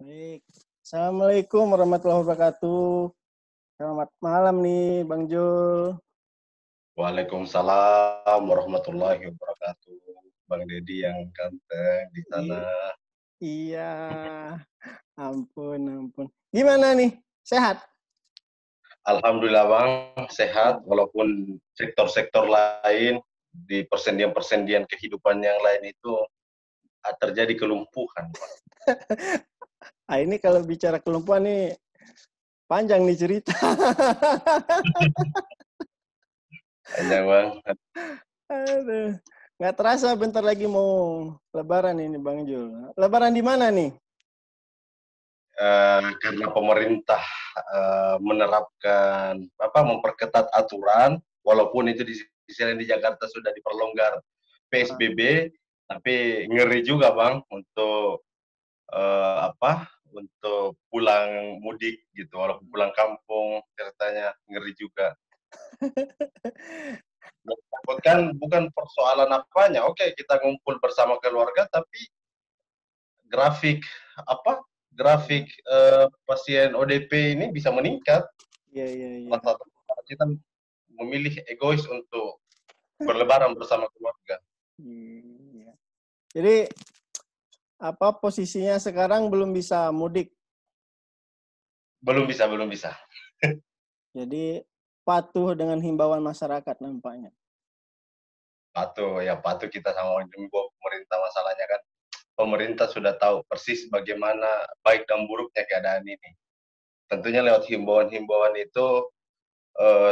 Baik. Assalamualaikum warahmatullahi wabarakatuh. Selamat malam nih, Bang Jul. Waalaikumsalam warahmatullahi wabarakatuh. Bang Deddy yang ganteng di sana. I- iya, ampun, ampun. Gimana nih? Sehat? Alhamdulillah Bang, sehat walaupun sektor-sektor lain di persendian-persendian kehidupan yang lain itu terjadi kelumpuhan, Bang. Ah, ini kalau bicara kelumpuhan nih, panjang nih cerita. Panjang Bang. Aduh. Nggak terasa bentar lagi mau lebaran ini, Bang Jul. Lebaran di mana nih? Karena pemerintah menerapkan memperketat aturan, walaupun itu di sisi lain di Jakarta sudah diperlonggar Ah, PSBB, tapi ngeri juga Bang untuk untuk pulang mudik gitu, walaupun pulang kampung ceritanya ngeri juga. Dan takutkan bukan persoalan apanya, oke kita ngumpul bersama keluarga, tapi grafik apa grafik pasien ODP ini bisa meningkat. iya, iya, iya. Rata-rata kita memilih egois untuk berlebaran bersama keluarga. Iya. Jadi apa posisinya sekarang belum bisa mudik? Belum bisa, belum bisa. Jadi patuh dengan himbauan masyarakat nampaknya. Patuh kita sama pemerintah, masalahnya kan pemerintah sudah tahu persis bagaimana baik dan buruknya keadaan ini. Tentunya lewat himbauan-himbauan itu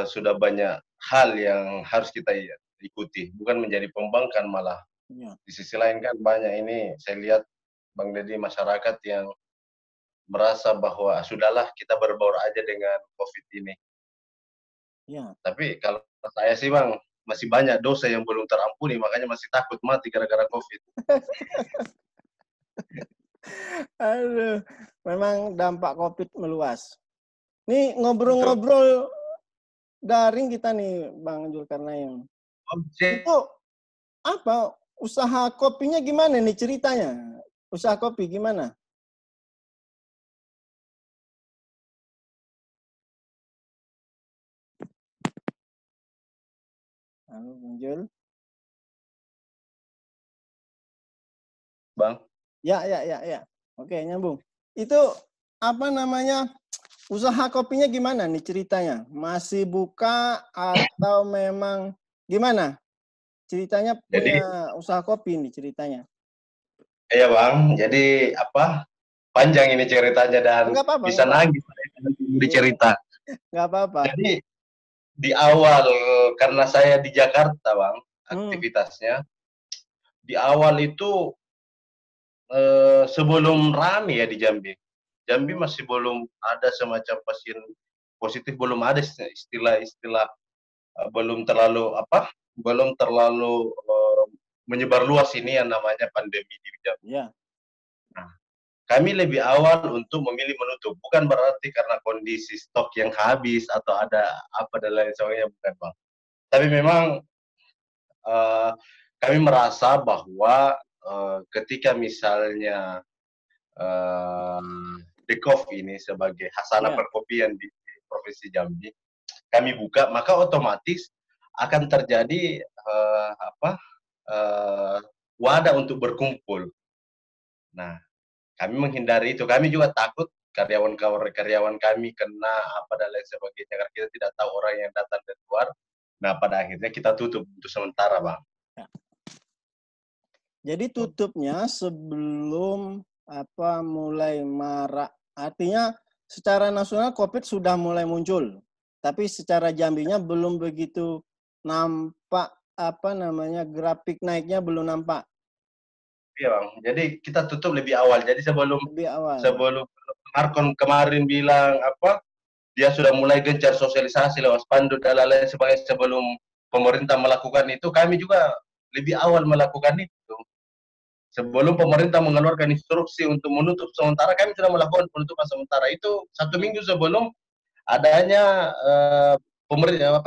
sudah banyak hal yang harus kita ikuti, bukan menjadi pembangkang malah. Ya, Di sisi lain kan banyak ini saya lihat Bang Deddy, masyarakat yang merasa bahwa sudahlah kita berbaur aja dengan COVID ini. ya. Tapi kalau saya sih Bang, masih banyak dosa yang belum terampuni, makanya masih takut mati gara-gara COVID. Aduh, memang dampak COVID meluas. Nih Betul. ngobrol-ngobrol daring kita nih, Bang Zulkarnain. Oke. Itu apa? Usaha kopinya gimana nih ceritanya? Usaha kopi gimana? Halo, Bang Jul. Bang. Ya, ya, ya, ya. Oke, nyambung. Itu apa namanya? Usaha kopinya gimana nih ceritanya? Masih buka atau memang gimana? Ceritanya Jadi punya usaha kopi nih ceritanya. iya Bang, jadi panjang ini ceritanya dan Enggak apa-apa, bisa enggak apa-apa. nangis Iya, dicerita. enggak apa-apa. Jadi di awal karena saya di Jakarta Bang Hmm. aktivitasnya, di awal itu sebelum rame ya di Jambi. Jambi Hmm. masih belum ada semacam pasien positif, belum ada istilah-istilah belum terlalu belum terlalu menyebar luas ini yang namanya pandemi di Jambi. Ya. Nah, kami lebih awal untuk memilih menutup, bukan berarti karena kondisi stok yang habis atau ada apa dan lain sebagainya, bukan Bang. Tapi memang uh, kami merasa bahwa ketika misalnya uh, Dekov ini sebagai hasanah Ya. perkopian di Provinsi Jambi, kami buka, maka otomatis akan terjadi uh, wadah untuk berkumpul. Nah, kami menghindari itu. Kami juga takut karyawan kami kena apa dan lain sebagainya, karena kita tidak tahu orang yang datang dari luar. Nah, pada akhirnya kita tutup untuk sementara, Bang. Ya. Jadi tutupnya sebelum apa mulai marak. Artinya secara nasional COVID sudah mulai muncul, tapi secara Jambinya belum begitu nampak apa namanya grafik naiknya belum nampak Iya, Bang. Jadi kita tutup lebih awal. Jadi sebelum lebih awal. sebelum Markon kemarin bilang dia sudah mulai gencar sosialisasi lewat spanduk dan lain-lain sebagainya sebelum pemerintah melakukan itu, kami juga lebih awal melakukan itu. Sebelum pemerintah mengeluarkan instruksi untuk menutup sementara, kami sudah melakukan penutupan sementara itu 1 minggu sebelum adanya pemerintah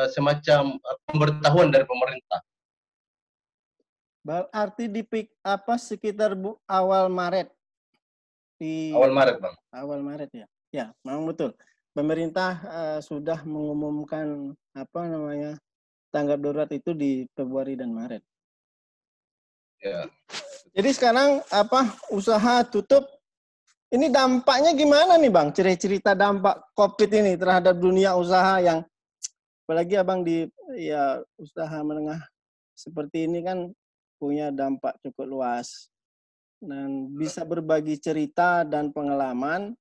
semacam pemberitahuan dari pemerintah. Berarti di apa sekitar awal Maret. Di Awal Maret, Bang. awal Maret ya. Ya, memang betul. Pemerintah sudah mengumumkan tanggap darurat itu di Februari dan Maret. Ya. Jadi sekarang usaha tutup. Ini dampaknya gimana nih Bang? Cerita dampak COVID ini terhadap dunia usaha yang apalagi Abang di usaha menengah seperti ini kan punya dampak cukup luas. Dan bisa berbagi cerita dan pengalaman.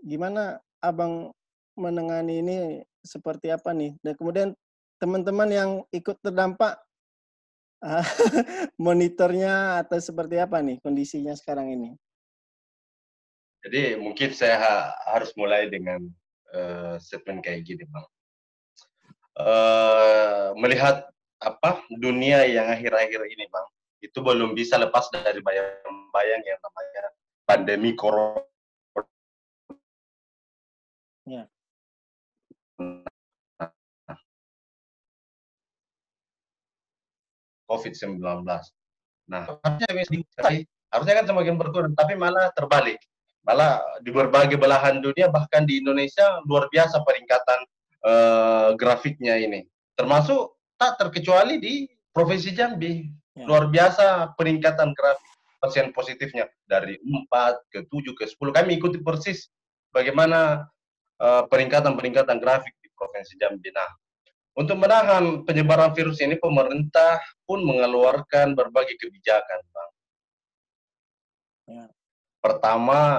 Gimana Abang menangani ini seperti apa nih? Dan kemudian teman-teman yang ikut terdampak monitornya atau seperti apa nih kondisinya sekarang ini? Jadi mungkin saya harus mulai dengan statement kayak gini, Bang. Melihat dunia yang akhir-akhir ini, Bang, itu belum bisa lepas dari bayang-bayang yang namanya pandemi corona. Ya. COVID-19. Nah, harusnya kan semakin berkurang, tapi malah terbalik. Malah di berbagai belahan dunia, bahkan di Indonesia, luar biasa peningkatan grafiknya ini. Termasuk tak terkecuali di Provinsi Jambi. Luar biasa peningkatan grafik pasien positifnya. Dari 4 ke 7 ke 10. Kami ikuti persis bagaimana peningkatan grafik di Provinsi Jambi. Nah, untuk menahan penyebaran virus ini, pemerintah pun mengeluarkan berbagai kebijakan, Bang. Ya. Pertama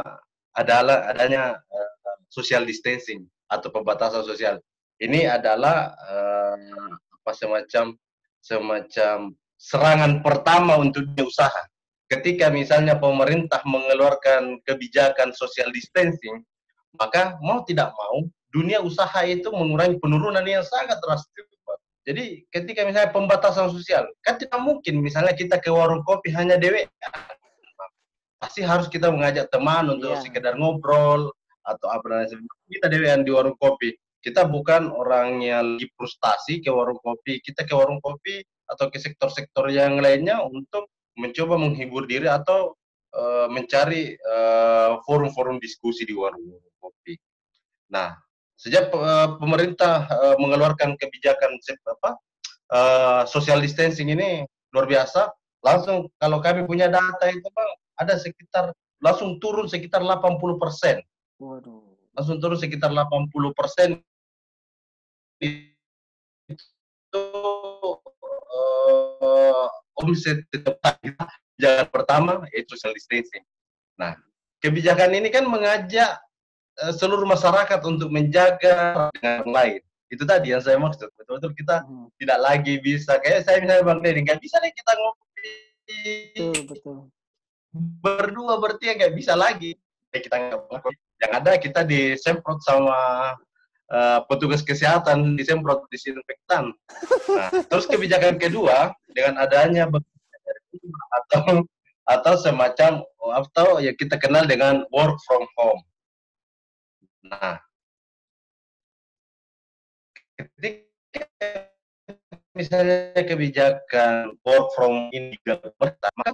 adalah adanya social distancing atau pembatasan sosial. Ini adalah semacam serangan pertama untuk dunia usaha. Ketika misalnya pemerintah mengeluarkan kebijakan social distancing, maka mau tidak mau dunia usaha itu mengurangi penurunan yang sangat drastis. Jadi ketika misalnya pembatasan sosial, kan tidak mungkin misalnya kita ke warung kopi hanya dewe. Pasti harus kita mengajak teman untuk sekedar ngobrol atau apa namanya. Kita dewean di warung kopi. Kita bukan orang yang lagi frustasi ke warung kopi. Kita ke warung kopi atau ke sektor-sektor yang lainnya untuk mencoba menghibur diri atau mencari forum-forum diskusi di warung kopi. Nah, sejak pemerintah mengeluarkan kebijakan social distancing ini luar biasa, langsung kalau kami punya data itu Bang, ada sekitar langsung turun sekitar 80%. Waduh. Langsung turun sekitar 80% itu omset kebijakan pertama yaitu social distancing. Nah, kebijakan ini kan mengajak seluruh masyarakat untuk menjaga dengan lain. Itu tadi yang saya maksud. Betul-betul kita tidak lagi bisa, kayak saya misalnya Bang Deddy, nggak bisa nih kita ngopi. Betul. Berdua bertiga nggak bisa lagi. Kita ngopi. Yang ada kita disemprot sama petugas kesehatan, disemprot disinfektan. Nah, terus kebijakan kedua dengan adanya atau semacam atau yang kita kenal dengan work from home. Nah, ketika misalnya kebijakan work from ini maka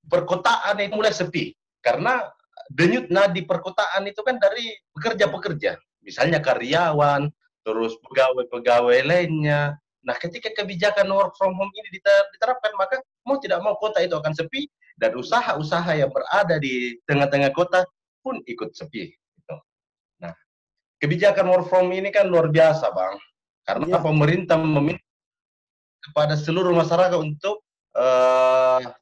perkotaan itu mulai sepi karena denyut nadi perkotaan itu kan dari pekerja-pekerja, misalnya karyawan, terus pegawai-pegawai lainnya. Nah, ketika kebijakan work from home ini diterapkan, maka mau tidak mau kota itu akan sepi dan usaha-usaha yang berada di tengah-tengah kota pun ikut sepi. Nah, kebijakan work from ini kan luar biasa, Bang. Karena pemerintah meminta kepada seluruh masyarakat untuk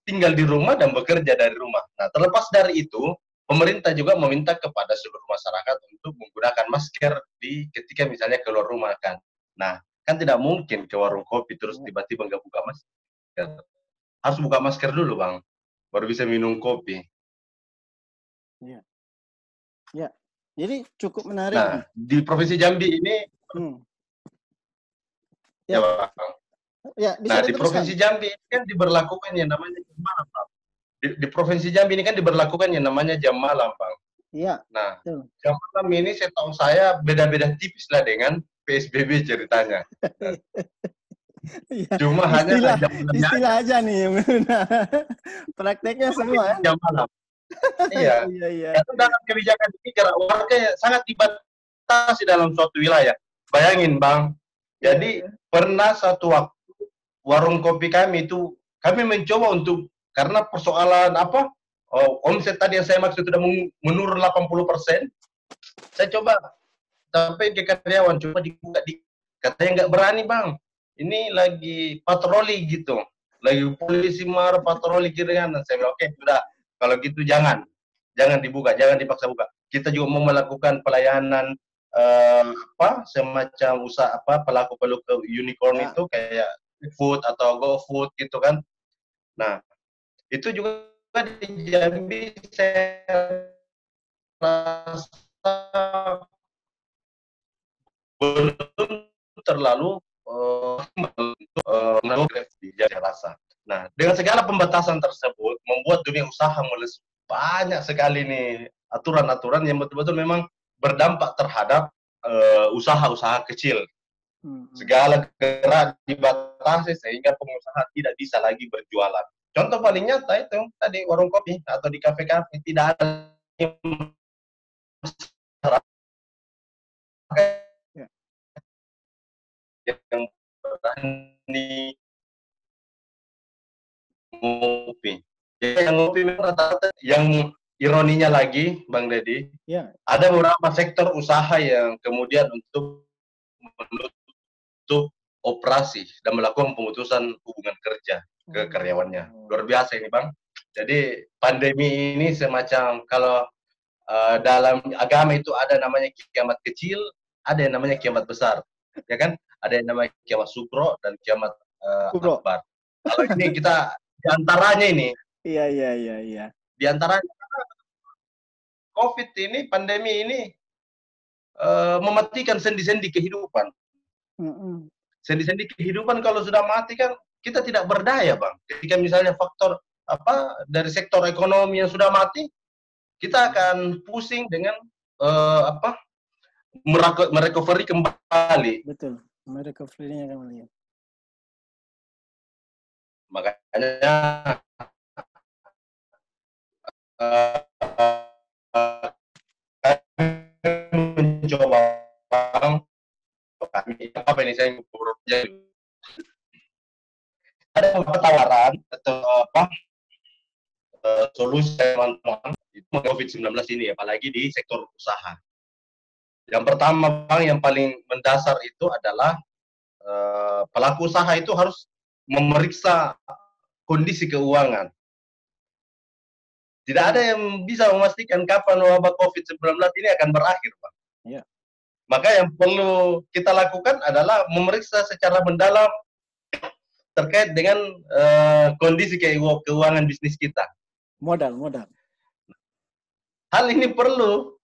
tinggal di rumah dan bekerja dari rumah. Nah, terlepas dari itu, pemerintah juga meminta kepada seluruh masyarakat untuk menggunakan masker ketika misalnya keluar rumah kan. Nah, kan tidak mungkin ke warung kopi terus tiba-tiba nggak buka masker. Harus buka masker dulu, Bang, baru bisa minum kopi. Ya, jadi cukup menarik. Nah, di Provinsi Jambi ini, nah, di Provinsi Jambi ini kan diberlakukan yang namanya jam malam, Bang. Di Provinsi Jambi ini kan diberlakukan yang namanya jam malam, Bang. Iya. Nah, jam malam ini setahu saya beda-beda tipis lah dengan PSBB ceritanya. Cuma hanya istilah aja nih. Prakteknya semua. Jam malam. Iya. Iya, iya. Karena dalam kebijakan ini jarak warga sangat dibatasi dalam suatu wilayah. Bayangin Bang, Iya, jadi iya. pernah satu waktu warung kopi kami itu kami mencoba untuk karena persoalan apa omset tadi yang saya maksud sudah menurun 80%, saya coba sampai ke karyawan coba dibuka di katanya nggak berani Bang, ini lagi patroli gitu, lagi polisi marah patroli kiri kanan. Saya bilang oke sudah kalau gitu jangan dibuka, jangan dipaksa buka. Kita juga mau melakukan pelayanan apa semacam usaha apa pelaku-pelaku unicorn Ya. itu kayak food atau GoFood gitu kan. Nah, itu juga di Jambi saya rasa belum terlalu di saya rasa. Nah, dengan segala pembatasan tersebut membuat dunia usaha mulai banyak sekali nih aturan-aturan yang betul-betul memang berdampak terhadap usaha-usaha kecil. Segala gerak dibatasi sehingga pengusaha tidak bisa lagi berjualan. Contoh paling nyata itu tadi warung kopi atau di kafe-kafe tidak ada Ya. yang berani ngopi. Jadi yang ngopi memang rata-rata yang ironinya lagi, Bang Deddy, Ya. ada beberapa sektor usaha yang kemudian untuk menutup operasi dan melakukan pemutusan hubungan kerja ke karyawannya. Luar biasa ini, Bang. Jadi pandemi ini semacam kalau dalam agama itu ada namanya kiamat kecil, ada yang namanya kiamat besar, ya kan? Ada yang namanya kiamat sugro dan kiamat Bro. akbar. Kalau ini kita diantaranya ini, Iya, iya, iya, iya. diantaranya COVID ini, pandemi ini mematikan sendi-sendi kehidupan. Sendi-sendi kehidupan kalau sudah mati kan kita tidak berdaya, Bang. Ketika misalnya faktor apa dari sektor ekonomi yang sudah mati, kita akan pusing dengan apa merecovery kembali. Betul. Mereka free-nya kembali. Makanya mencoba kami apa ini saya ada beberapa tawaran atau apa solusi teman-teman itu COVID-19 ini apalagi di sektor usaha. Yang pertama Bang yang paling mendasar itu adalah pelaku usaha itu harus memeriksa kondisi keuangan. Tidak ada yang bisa memastikan kapan wabah COVID-19 ini akan berakhir, Pak. Ya. Maka yang perlu kita lakukan adalah memeriksa secara mendalam terkait dengan kondisi keuangan bisnis kita. Modal. Hal ini perlu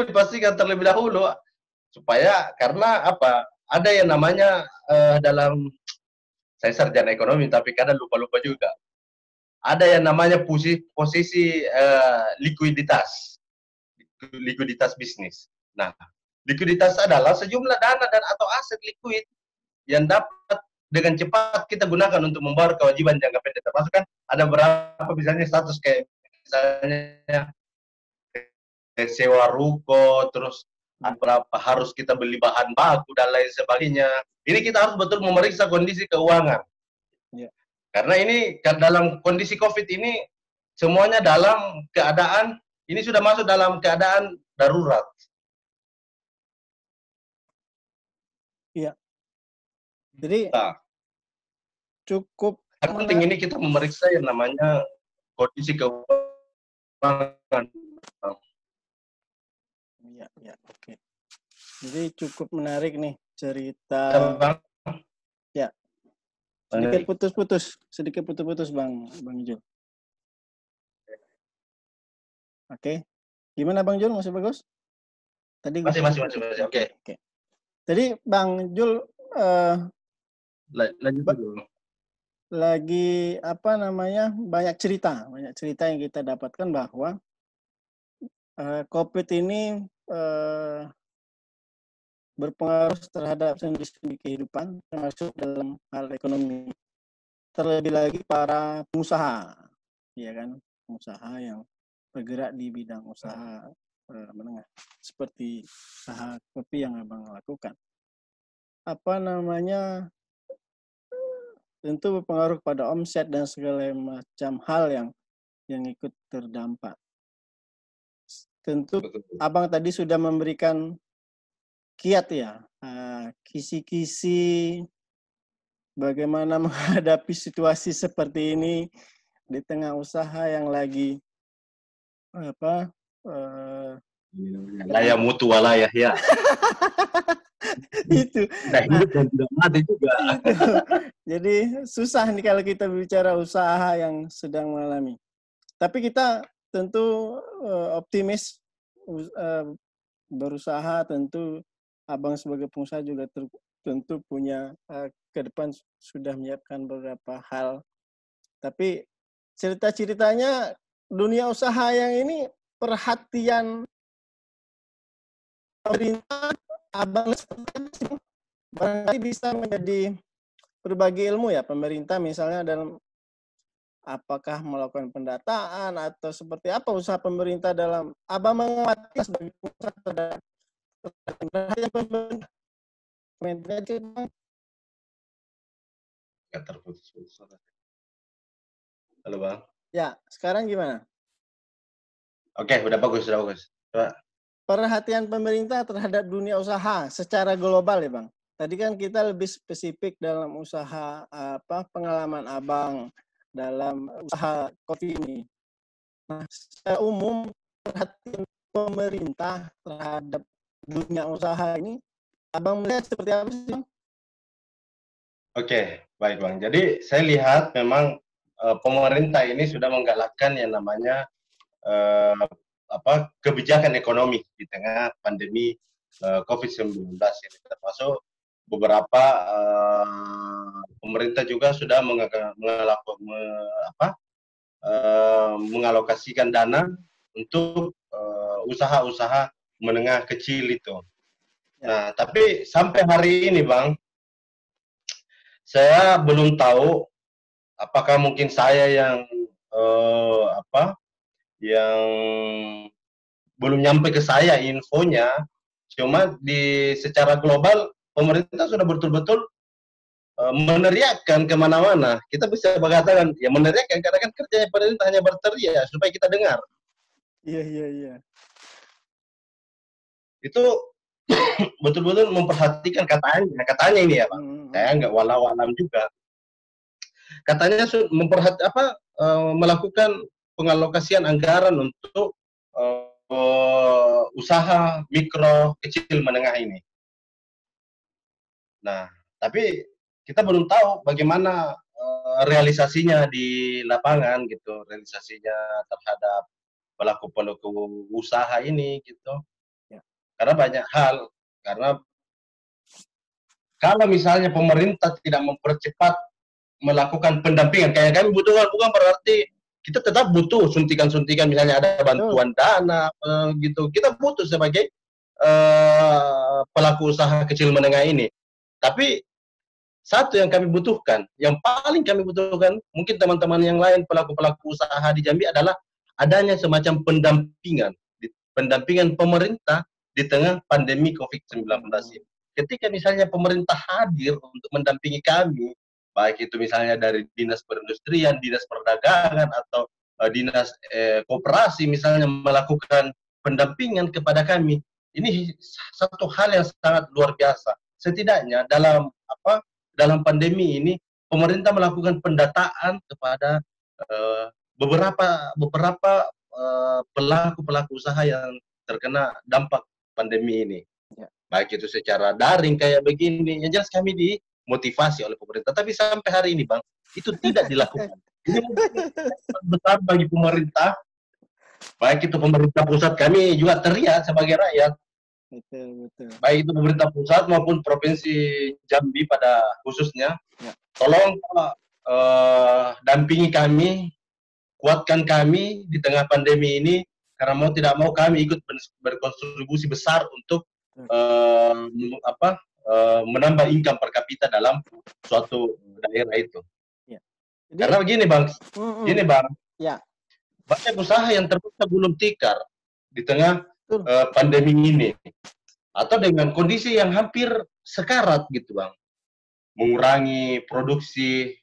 dipastikan terlebih dahulu supaya karena apa? Ada yang namanya dalam saya sarjana ekonomi tapi kadang lupa-lupa juga. Ada yang namanya posisi likuiditas bisnis. Nah, likuiditas adalah sejumlah dana dan atau aset likuid yang dapat dengan cepat kita gunakan untuk membayar kewajiban jangka pendek. Termasuk kan ada berapa misalnya status kayak misalnya sewa ruko, terus berapa harus kita beli bahan baku dan lain sebagainya. Ini kita harus betul memeriksa kondisi keuangan. Ya. Karena ini dalam kondisi COVID ini semuanya dalam keadaan ini sudah masuk dalam keadaan darurat. Iya. Jadi cukup penting ini kita memeriksa yang namanya kondisi keuangan. Ya, oke. Jadi cukup menarik nih cerita. Ya. Sedikit putus-putus Bang Jul. Oke. Gimana Bang Jul, masih bagus? Tadi masih. Oke. Jadi Bang Jul lanjut dulu. Lagi apa namanya banyak cerita yang kita dapatkan bahwa COVID ini berpengaruh terhadap sendi-sendi kehidupan termasuk dalam hal ekonomi. Terlebih lagi para pengusaha, ya kan, pengusaha yang bergerak di bidang usaha menengah seperti usaha kopi yang abang lakukan. Apa namanya, tentu berpengaruh pada omset dan segala macam hal yang ikut terdampak. Tentu Betul. abang tadi sudah memberikan kiat ya, kisi-kisi bagaimana menghadapi situasi seperti ini di tengah usaha yang lagi apa Laya mutu walayah ya. itu. Tidak hidup dan tidak mati juga. Itu. Jadi susah nih kalau kita bicara usaha yang sedang mengalami. Tapi kita tentu optimis berusaha, tentu abang sebagai pengusaha juga tentu punya ke depan sudah menyiapkan beberapa hal. Tapi cerita-ceritanya dunia usaha yang ini perhatian pemerintah abang barangkali bisa menjadi berbagi ilmu ya pemerintah, misalnya dalam apakah melakukan pendataan atau seperti apa usaha pemerintah dalam abang mengamati sebagai pengusaha pemerintah. Terputus. Halo Bang. Ya, sekarang gimana? Oke, udah bagus, udah bagus. Coba. Perhatian pemerintah terhadap dunia usaha secara global ya Bang. Tadi kan kita lebih spesifik dalam usaha pengalaman abang dalam usaha kopi ini. Nah, secara umum perhatian pemerintah terhadap dunia usaha ini, abang melihat seperti apa sih Bang? Oke, baik Bang. Jadi saya lihat memang pemerintah ini sudah menggalakkan yang namanya kebijakan ekonomi di tengah pandemi COVID-19 ini, termasuk beberapa pemerintah juga sudah mengalokasikan dana untuk usaha-usaha menengah kecil itu. Ya. Nah, tapi sampai hari ini Bang, saya belum tahu apakah mungkin saya yang yang belum nyampe ke saya infonya. Cuma secara global pemerintah sudah betul-betul meneriakkan kemana-mana. Kita bisa mengatakan ya meneriakkan karena kan kerjanya pemerintah hanya berteriak supaya kita dengar. Iya. Itu betul-betul memperhatikan katanya ini ya Pak. Saya nggak walau-alam juga. Katanya melakukan pengalokasian anggaran untuk usaha mikro kecil menengah ini. Nah, tapi kita belum tahu bagaimana realisasinya di lapangan gitu, realisasinya terhadap pelaku-pelaku usaha ini gitu. Ya. Karena banyak hal, karena kalau misalnya pemerintah tidak mempercepat melakukan pendampingan, kayak kami butuhkan, bukan berarti kita tetap butuh suntikan-suntikan, misalnya ada bantuan dana gitu. Kita butuh sebagai pelaku usaha kecil menengah ini. Tapi satu yang kami butuhkan, yang paling kami butuhkan, mungkin teman-teman yang lain pelaku-pelaku usaha di Jambi adalah adanya semacam pendampingan pemerintah di tengah pandemi COVID-19 ini. Ketika misalnya pemerintah hadir untuk mendampingi kami, baik itu misalnya dari dinas perindustrian, dinas perdagangan, atau dinas koperasi misalnya melakukan pendampingan kepada kami, ini satu hal yang sangat luar biasa. Setidaknya dalam pandemi ini pemerintah melakukan pendataan kepada beberapa pelaku-pelaku usaha yang terkena dampak pandemi ini. Ya. Baik itu secara daring kayak begini, yang jelas kami dimotivasi oleh pemerintah. Tapi sampai hari ini Bang, itu tidak dilakukan. Ini besar bagi pemerintah, baik itu pemerintah pusat, kami juga teriak sebagai rakyat. Betul. Baik itu pemerintah pusat maupun provinsi Jambi pada khususnya, ya. Tolong dampingi kami, kuatkan kami di tengah pandemi ini, karena mau tidak mau kami ikut berkontribusi besar untuk menambah income per kapita dalam suatu daerah itu. Ya. Jadi, karena begini Bang, ya. banyak usaha yang terpaksa gulung tikar di tengah Betul. pandemi ini, atau dengan kondisi yang hampir sekarat gitu Bang, mengurangi produksi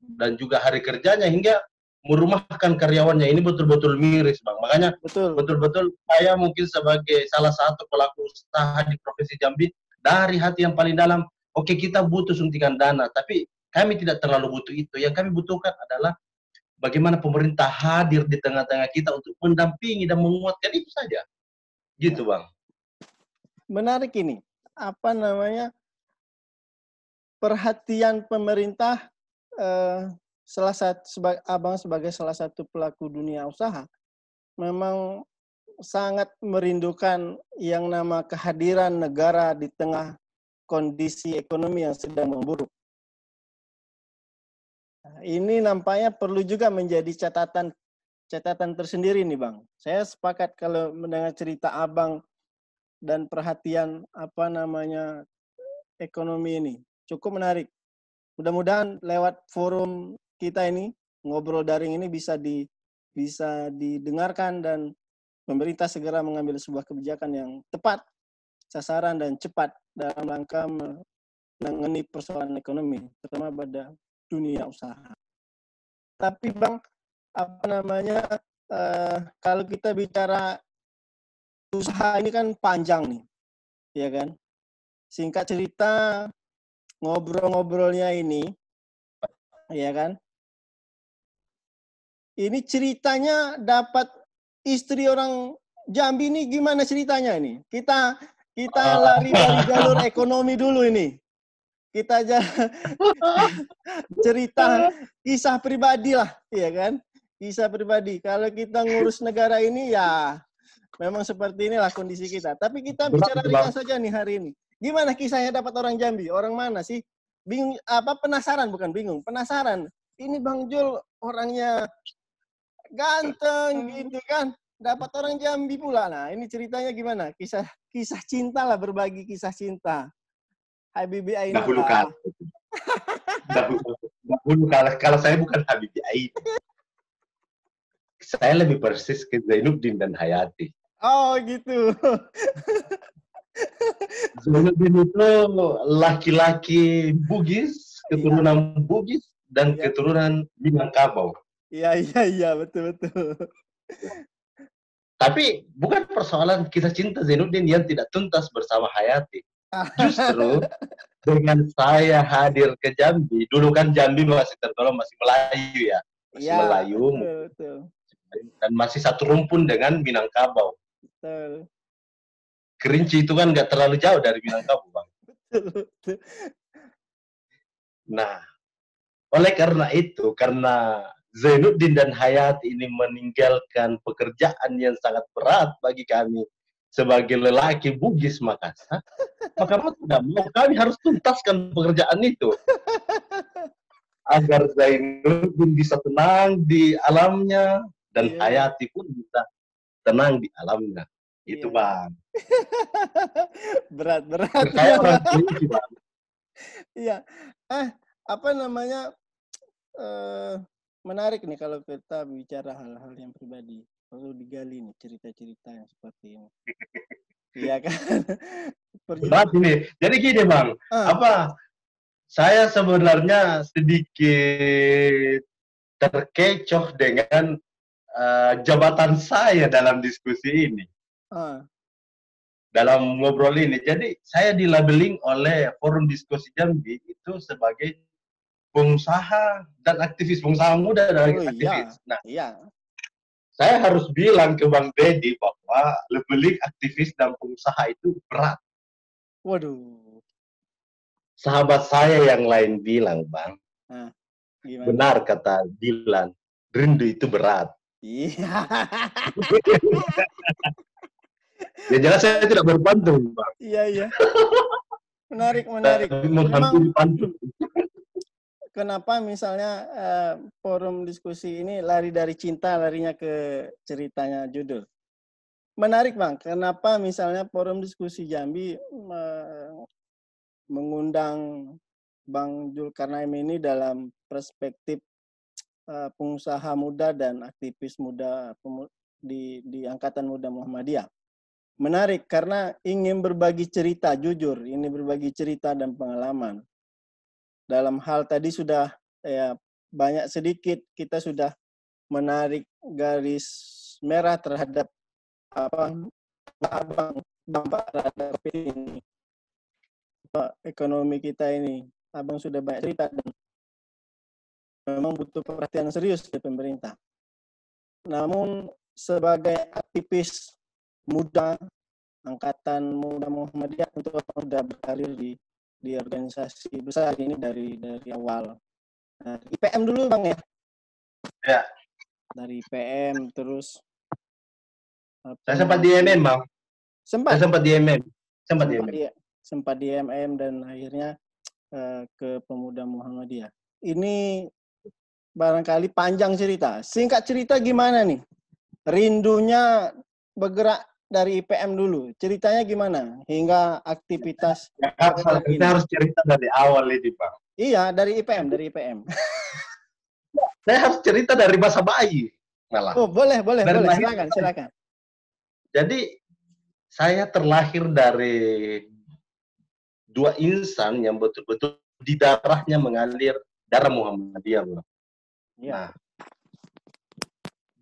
dan juga hari kerjanya hingga merumahkan karyawannya. Ini betul-betul miris Bang. Makanya Betul. betul-betul saya mungkin sebagai salah satu pelaku usaha di Provinsi Jambi, dari hati yang paling dalam, oke kita butuh suntikan dana, tapi kami tidak terlalu butuh itu. Yang kami butuhkan adalah bagaimana pemerintah hadir di tengah-tengah kita untuk mendampingi dan menguatkan, itu saja. Gitu Bang. Menarik ini. Apa namanya? Perhatian pemerintah, Abang sebagai salah satu pelaku dunia usaha, memang sangat merindukan yang nama kehadiran negara di tengah kondisi ekonomi yang sedang memburuk. Nah, ini nampaknya perlu juga menjadi catatan tersendiri nih Bang. Saya sepakat kalau mendengar cerita Abang dan perhatian ekonomi ini. Cukup menarik. Mudah-mudahan lewat forum kita ini, ngobrol daring ini bisa didengarkan dan pemerintah segera mengambil sebuah kebijakan yang tepat, sasaran dan cepat dalam rangka menangani persoalan ekonomi, terutama pada dunia usaha. Tapi Bang, kalau kita bicara usaha ini kan panjang nih, ya kan? Singkat cerita, ngobrol-ngobrolnya ini, ya kan? Ini ceritanya dapat istri orang Jambi ini gimana ceritanya ini? Kita lari dari jalur ekonomi dulu ini. Kita aja cerita kisah pribadi lah, ya kan? Kisah pribadi. Kalau kita ngurus negara ini ya memang seperti inilah kondisi kita. Tapi kita bicara ringan saja nih hari ini. Gimana kisahnya dapat orang Jambi? Orang mana sih? Bingung penasaran, bukan bingung, penasaran. Ini Bang Jul orangnya ganteng gitu kan, dapat orang Jambi pula. Nah, ini ceritanya gimana? Kisah cinta lah, berbagi kisah cinta. Habibie Ainun. Dahulu kala. Dahulu kala, kalau saya bukan Habibie Ainun. Saya lebih persis ke Zainuddin dan Hayati. Oh, gitu. Zainuddin itu laki-laki Bugis, keturunan Bugis dan keturunan Minangkabau. Iya, betul. Tapi bukan persoalan kisah cinta Zainuddin yang tidak tuntas bersama Hayati. Justru dengan saya hadir ke Jambi, dulu kan Jambi masih tergolong masih Melayu ya. Masih Melayu. Betul. Dan masih satu rumpun dengan Minangkabau. Betul. Kerinci itu kan nggak terlalu jauh dari Minangkabau, Bang. Betul. Nah, oleh karena itu, karena Zainuddin dan Hayati ini meninggalkan pekerjaan yang sangat berat bagi kami sebagai lelaki Bugis Makassar, maka mau tidak mau kami harus tuntaskan pekerjaan itu agar Zainuddin bisa tenang di alamnya dan Hayati pun bisa tenang di alamnya. Itu Bang. Berat. Saya orang Kerinci, Bang. Iya. Menarik nih kalau kita bicara hal-hal yang pribadi. Perlu digali nih cerita-cerita yang seperti ini. Iya kan? Berat ini. Jadi gini Bang, saya sebenarnya sedikit terkecoh dengan jabatan saya dalam diskusi ini. Dalam ngobrol ini. Jadi saya dilabeling oleh Forum Diskusi Jambi itu sebagai pengusaha dan aktivis, pengusaha muda dan aktivis. Saya harus bilang ke Bang Deddy bahwa labeling aktivis dan pengusaha itu berat. Waduh. Sahabat saya yang lain bilang, Bang, benar kata Dilan, rindu itu berat. Iya. Ya jelas saya tidak berbantu, Bang. Iya. Menarik. Memang kenapa misalnya forum diskusi ini lari dari cinta, larinya ke ceritanya judul. Menarik Bang, kenapa misalnya forum diskusi Jambi mengundang Bang Zulkarnain ini dalam perspektif pengusaha muda dan aktivis muda di Angkatan Muda Muhammadiyah. Menarik karena ingin berbagi cerita, jujur, ini berbagi cerita dan pengalaman. Dalam hal tadi sudah ya banyak sedikit kita sudah menarik garis merah terhadap dampak terhadap ini, ekonomi kita ini. Abang sudah banyak cerita dan memang butuh perhatian serius dari pemerintah. Namun sebagai aktivis muda Angkatan Muda Muhammadiyah untuk sudah berkarir di organisasi besar ini dari awal. Nah, IPM dulu Bang ya? Ya. Dari IPM terus. Saya sempat di MM Bang. Sempat? Saya sempat di MM. Sempat di MM dan akhirnya ke Pemuda Muhammadiyah. Ini barangkali panjang cerita. Singkat cerita gimana nih? Rindunya bergerak dari IPM dulu. Ceritanya gimana? Hingga aktivitas. Kita harus cerita dari awal ini, Pak. Iya, dari IPM. Saya harus cerita dari masa bayi, malah. Oh, boleh. Silakan. Jadi, saya terlahir dari dua insan yang betul-betul di darahnya mengalir darah Muhammadiyah, Bang. Ya. Nah,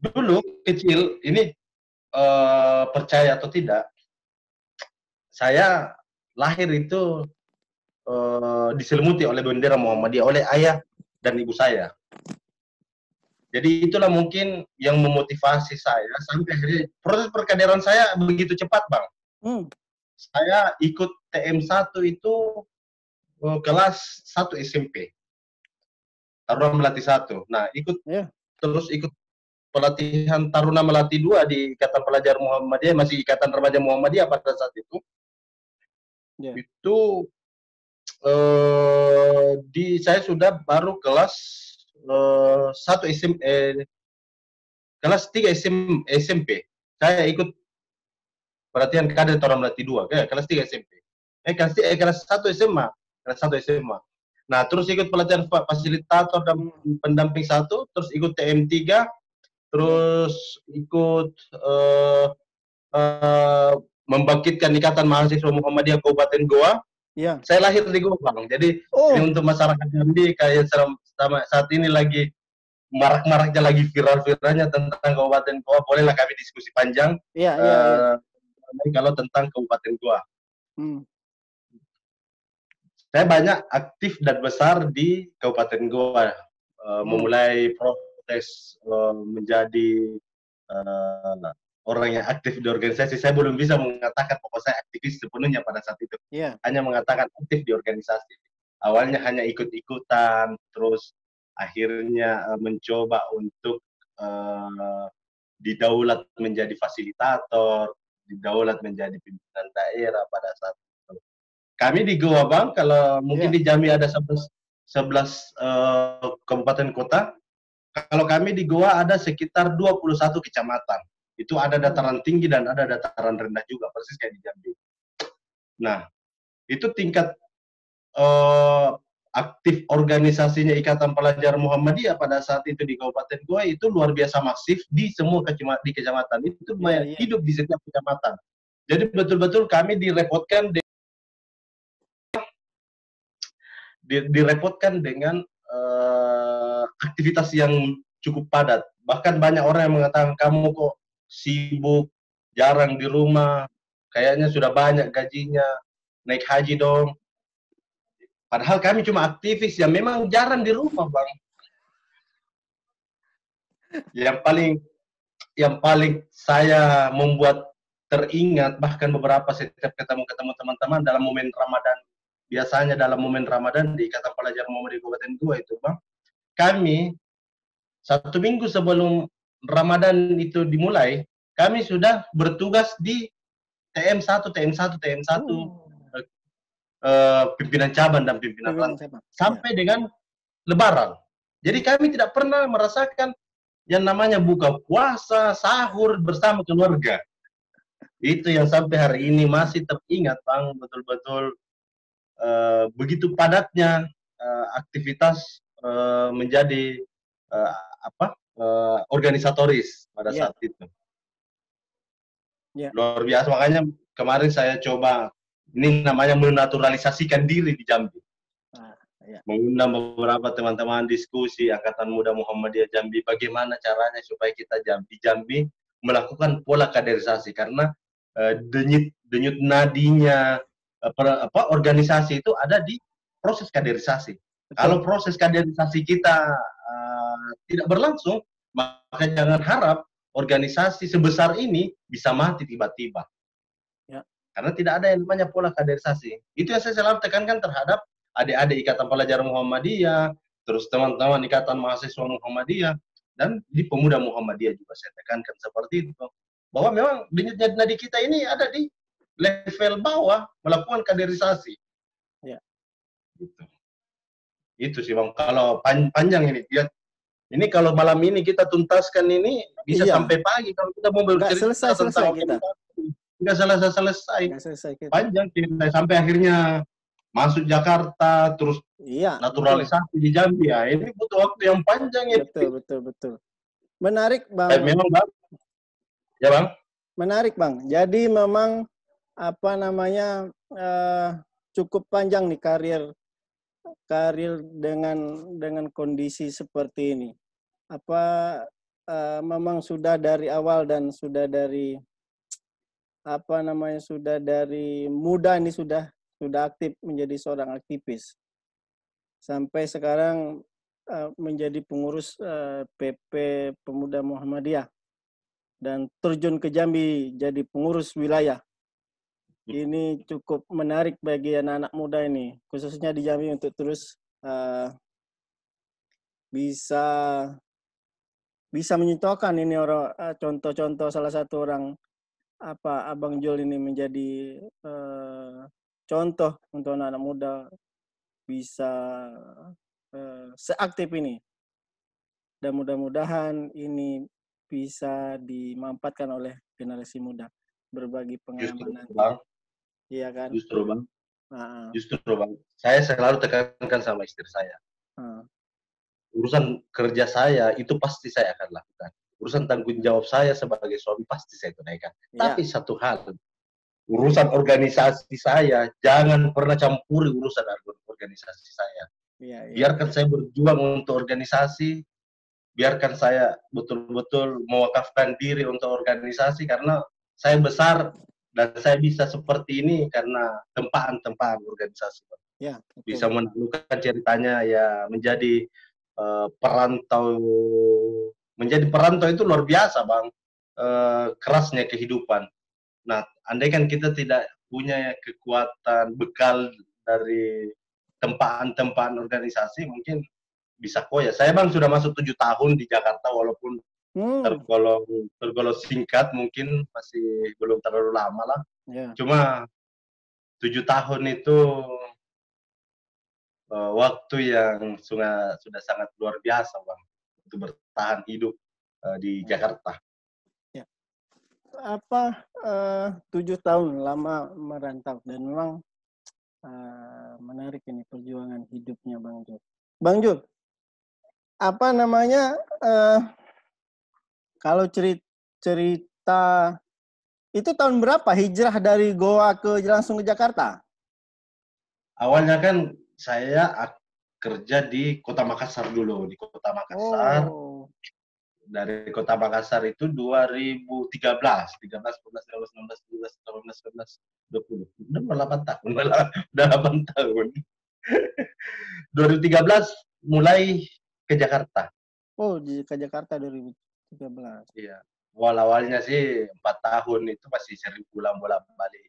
dulu kecil ini percaya atau tidak, saya lahir itu diselimuti oleh bendera Muhammadiyah oleh ayah dan ibu saya. Jadi itulah mungkin yang memotivasi saya sampai akhirnya proses perkaderan saya begitu cepat, Bang. Saya ikut TM1 itu kelas 1 SMP. Taruna Melati 1. Nah, terus ikut pelatihan Taruna Melati 2 di Ikatan Pelajar Muhammadiyah, masih Ikatan Remaja Muhammadiyah pada saat itu. Itu saya sudah baru kelas 1 kelas 3 SMP. Saya ikut pelatihan kader Taruna Melati 2, kelas 3 SMP. Kelas 1 SMA, kelas 1 SMA. Nah, terus ikut pelatihan fasilitator dan pendamping 1, terus ikut TM3, terus ikut membangkitkan Ikatan Mahasiswa Muhammadiyah Kabupaten Goa. Ya. Saya lahir di Goa, Bang. Jadi ini untuk masyarakat Jambi kayak saat ini lagi marak-maraknya, lagi viral-viralnya tentang Kabupaten Goa. Bolehlah kami diskusi panjang. Iya. Kalau tentang Kabupaten Goa. Saya banyak aktif dan besar di Kabupaten Goa, memulai proses menjadi orang yang aktif di organisasi. Saya belum bisa mengatakan bahwa saya aktivis sepenuhnya pada saat itu. Hanya mengatakan aktif di organisasi. Awalnya hanya ikut-ikutan, terus akhirnya mencoba untuk didaulat menjadi fasilitator, didaulat menjadi pimpinan daerah pada saat itu. Kami di Goa, Bang, kalau mungkin di Jambi ada 11 kabupaten kota. Kalau kami di Goa ada sekitar 21 kecamatan. Itu ada dataran tinggi dan ada dataran rendah juga, persis kayak di Jambi. Nah, itu tingkat aktif organisasinya Ikatan Pelajar Muhammadiyah pada saat itu di Kabupaten Goa itu luar biasa masif di semua kecamatan. Itu hidup di setiap kecamatan. Jadi betul-betul kami direpotkan dengan aktivitas yang cukup padat. Bahkan banyak orang yang mengatakan, kamu kok sibuk, jarang di rumah, kayaknya sudah banyak gajinya, naik haji dong. Padahal kami cuma aktivis yang memang jarang di rumah, Bang. Yang paling saya membuat teringat, bahkan beberapa setiap ketemu teman-teman dalam momen Ramadan. Biasanya dalam momen Ramadan di Ikatan Pelajar Muhammadiyah Kabupaten Goa itu, Bang, kami 1 minggu sebelum Ramadan itu dimulai, kami sudah bertugas di TM1, pimpinan cabang dan pimpinan ranting sampai dengan Lebaran. Jadi kami tidak pernah merasakan yang namanya buka puasa, sahur bersama keluarga. Itu yang sampai hari ini masih teringat, Bang, betul-betul begitu padatnya aktivitas menjadi uh, organisatoris pada Ya, saat itu. ya. Luar biasa, makanya kemarin saya coba, ini namanya menaturalisasikan diri di Jambi. Ya. Mengundang beberapa teman-teman diskusi Angkatan Muda Muhammadiyah Jambi, bagaimana caranya supaya kita Jambi melakukan pola kaderisasi, karena denyut nadinya organisasi itu ada di proses kaderisasi. Betul. Kalau proses kaderisasi kita tidak berlangsung, maka jangan harap organisasi sebesar ini bisa mati tiba-tiba. Ya. Karena tidak ada yang namanya pola kaderisasi. Itu yang saya selalu tekankan terhadap adik-adik Ikatan Pelajar Muhammadiyah, terus teman-teman Ikatan Mahasiswa Muhammadiyah, dan di Pemuda Muhammadiyah juga saya tekankan seperti itu. Bahwa memang denyut nadi kita ini ada di level bawah melakukan kaderisasi. Ya. Itu sih Bang. Kalau panjang ini, ini kalau malam ini kita tuntaskan ini bisa sampai pagi kalau kita mau bercerita tentang kita. Nggak selesai. Kita. Panjang kita sampai akhirnya masuk Jakarta, terus naturalisasi di Jambi. Ya, ini butuh waktu yang panjang ya. Betul. Menarik Bang. Memang Bang. Ya Bang. Menarik Bang. Jadi memang cukup panjang nih karir dengan kondisi seperti ini. Memang sudah dari awal dan sudah dari muda ini sudah aktif menjadi seorang aktivis. Sampai sekarang menjadi pengurus PP Pemuda Muhammadiyah dan terjun ke Jambi jadi pengurus wilayah. Ini cukup menarik bagi anak-anak muda ini, khususnya di Jambi, untuk terus bisa menyentuhkan ini contoh-contoh. Salah satu orang Abang Jul ini menjadi contoh untuk anak-anak muda bisa seaktif ini, dan mudah-mudahan ini bisa dimanfaatkan oleh generasi muda, berbagi pengalaman nanti. Bang. Iya kan? Justru Bang. Saya selalu tekankan sama istri saya. Urusan kerja saya itu pasti saya akan lakukan. Urusan tanggung jawab saya sebagai suami pasti saya tunaikan. Ya. Tapi satu hal, urusan organisasi saya jangan pernah campuri urusan organisasi saya. Biarkan saya berjuang untuk organisasi, biarkan saya betul-betul mewakafkan diri untuk organisasi, karena saya besar dan saya bisa seperti ini karena tempaan-tempaan organisasi. Ya, bisa menemukan ceritanya ya, menjadi perantau itu luar biasa Bang, kerasnya kehidupan. Nah, andaikan kita tidak punya kekuatan bekal dari tempaan-tempaan organisasi, mungkin bisa koya. Saya Bang sudah masuk 7 tahun di Jakarta, walaupun tergolong singkat, mungkin masih belum terlalu lama lah. Cuma 7 tahun itu waktu yang sudah sangat luar biasa Bang, untuk bertahan hidup di Jakarta. 7 tahun lama merantau, dan memang menarik ini perjuangan hidupnya Bang Jul. Bang Jul, kalau cerita itu tahun berapa hijrah dari Goa langsung ke Jakarta? Awalnya kan saya kerja di Kota Makassar dulu, di Kota Makassar. Dari Kota Makassar itu 2013, 13, 14, 15, 16, 17, 18, 20. Udah 8 tahun. Udah 8 tahun. 2013 mulai ke Jakarta. Ke Jakarta 2013. Iya. Awalnya sih 4 tahun itu masih sering pulang bolak-balik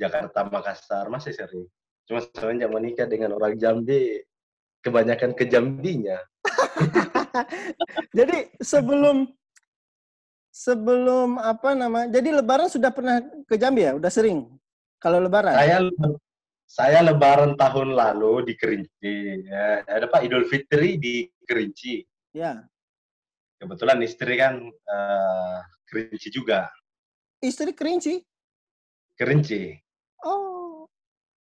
Jakarta Makassar, masih sering. Cuma semenjak menikah dengan orang Jambi, kebanyakan ke Jambinya. Jadi sebelum jadi Lebaran sudah pernah ke Jambi ya? Udah sering kalau Lebaran? Saya Lebaran tahun lalu di Kerinci. Ya, ada Pak Idul Fitri di Kerinci. Ya. Kebetulan istri kan Kerinci juga. Istri Kerinci? Kerinci. Oh,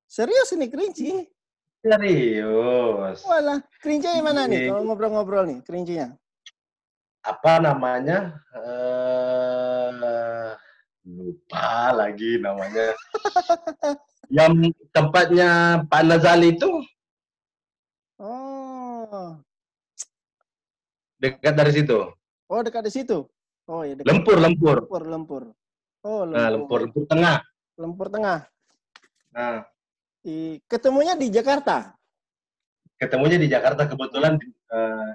serius ini Kerinci? Serius. Walah, Kerinci mana nih? Kalau ngobrol-ngobrol nih, Kerincinya. apa namanya, lupa lagi namanya. Yang tempatnya Pak Nazali itu Oh. dekat dari situ. Oh, dekat di situ. Oh, ya dekat. Lempur, Lempur. Lempur. Oh, Nah, Lempur, Lempur. Lempur Tengah. Lempur Tengah. Nah, Ketemunya di Jakarta. ketemunya di Jakarta kebetulan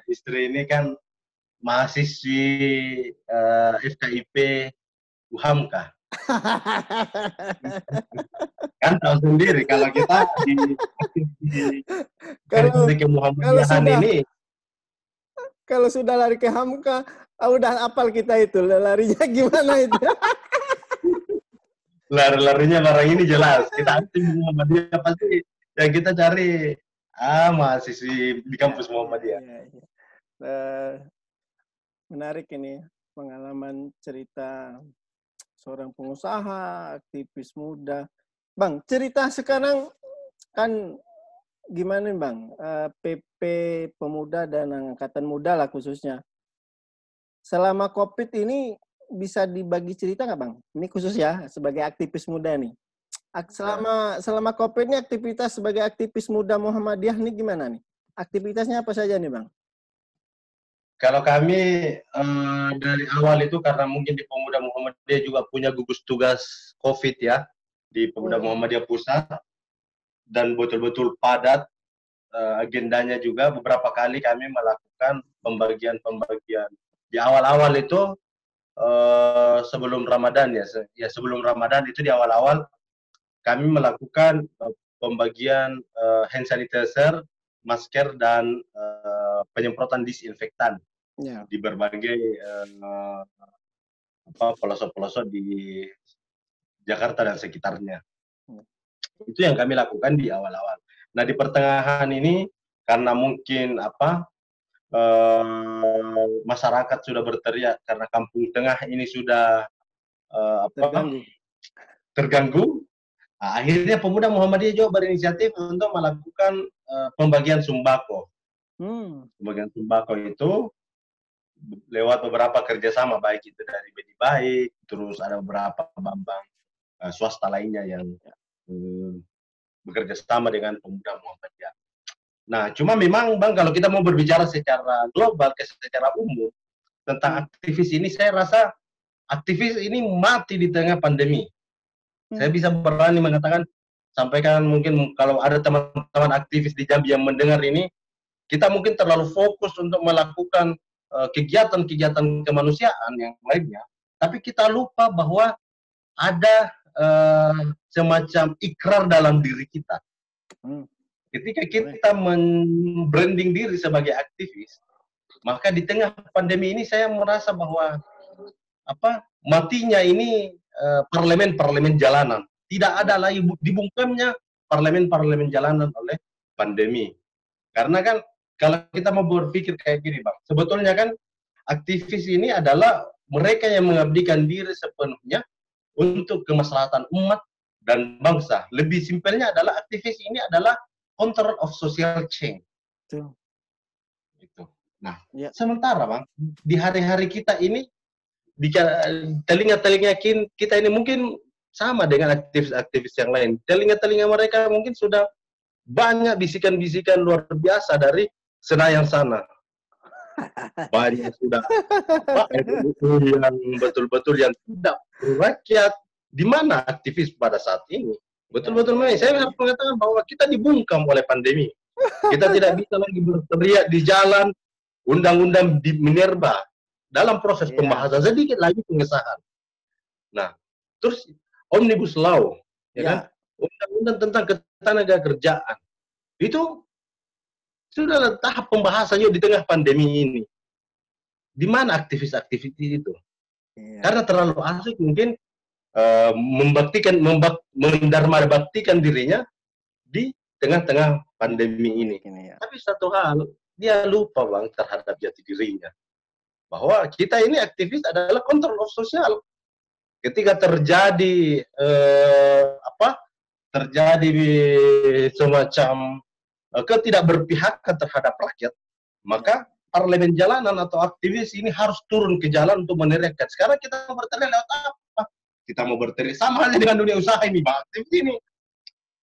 istri ini kan mahasiswi FKIP UHAMKA. Kan tahu sendiri kalau kita di Kalau di kalau Muhammadiyahan sudah ini kalau sudah lari ke Hamka, udah apal kita itu. Larinya gimana itu? lari-larinya barang ini jelas. Kita aktif di Muhammadiyah pasti yang kita cari mahasiswi di kampus Muhammadiyah. Ya. Menarik ini pengalaman cerita seorang pengusaha, aktivis muda. Bang, cerita sekarang kan gimana Bang? PP Pemuda dan Angkatan Muda lah khususnya. Selama COVID ini bisa dibagi cerita nggak Bang? Ini khusus ya sebagai aktivis muda nih. Selama COVID ini aktivitas sebagai aktivis muda Muhammadiyah ini gimana nih? Aktivitasnya apa saja nih Bang? Kalau kami dari awal itu karena mungkin di Pemuda Muhammadiyah juga punya gugus tugas COVID ya di Pemuda Muhammadiyah Pusat dan betul-betul padat agendanya juga beberapa kali kami melakukan pembagian di awal-awal itu sebelum Ramadan ya sebelum Ramadan itu di awal-awal kami melakukan pembagian hand sanitizer, masker dan penyemprotan disinfektan. Ya. Di berbagai pelosok-pelosok di Jakarta dan sekitarnya. Itu yang kami lakukan di awal-awal. Nah di pertengahan ini karena mungkin masyarakat sudah berteriak karena Kampung Tengah ini sudah terganggu. Nah, akhirnya Pemuda Muhammadiyah juga berinisiatif untuk melakukan pembagian sembako. Pembagian sembako itu lewat beberapa kerjasama, baik itu dari Bedi Baik, terus ada beberapa bank swasta lainnya yang bekerja sama dengan Pemuda Muhammadiyah. Nah, cuma memang Bang, kalau kita mau berbicara secara global, secara umum, tentang aktivis ini, saya rasa aktivis ini mati di tengah pandemi. Saya bisa berani mengatakan, sampaikan mungkin kalau ada teman-teman aktivis di Jambi yang mendengar ini, kita mungkin terlalu fokus untuk melakukan kegiatan-kegiatan kemanusiaan yang lainnya, tapi kita lupa bahwa ada semacam ikrar dalam diri kita. Ketika kita membranding diri sebagai aktivis, maka di tengah pandemi ini saya merasa bahwa matinya ini parlemen-parlemen jalanan. Tidak ada lagi dibungkamnya parlemen-parlemen jalanan oleh pandemi. Karena kan kalau kita mau berpikir kayak gini Bang, sebetulnya kan aktivis ini adalah mereka yang mengabdikan diri sepenuhnya untuk kemaslahatan umat dan bangsa. Lebih simpelnya adalah aktivis ini adalah counter of social change. Gitu. Nah, sementara Bang, di hari-hari kita ini, di telinga-telinga kita ini mungkin sama dengan aktivis-aktivis yang lain. Telinga-telinga mereka mungkin sudah banyak bisikan-bisikan luar biasa dari Senayan sana. Banyak sudah yang betul-betul yang tidak rakyat. Di mana aktivis pada saat ini? Betul-betul saya harus mengatakan bahwa kita dibungkam oleh pandemi. Kita tidak bisa lagi berteriak di jalan, undang-undang di Minerba dalam proses pembahasan, sedikit lagi pengesahan. Nah, terus Omnibus Law, kan? Undang-undang tentang ketenagakerjaan. Itu sudah tahap pembahasannya di tengah pandemi ini. Di mana aktivis-aktivis itu? Karena terlalu asik mungkin mendarmabaktikan dirinya di tengah-tengah pandemi ini. Tapi satu hal, dia lupa Bang terhadap jati dirinya. Bahwa kita ini aktivis adalah kontrol of sosial. Ketika terjadi terjadi semacam ketidakberpihakan terhadap rakyat, maka parlemen jalanan atau aktivis ini harus turun ke jalan untuk meneriakkan. Sekarang kita mau berteriak lewat apa? Kita mau berteriak sama halnya dengan dunia usaha ini, Bang. Aktivis ini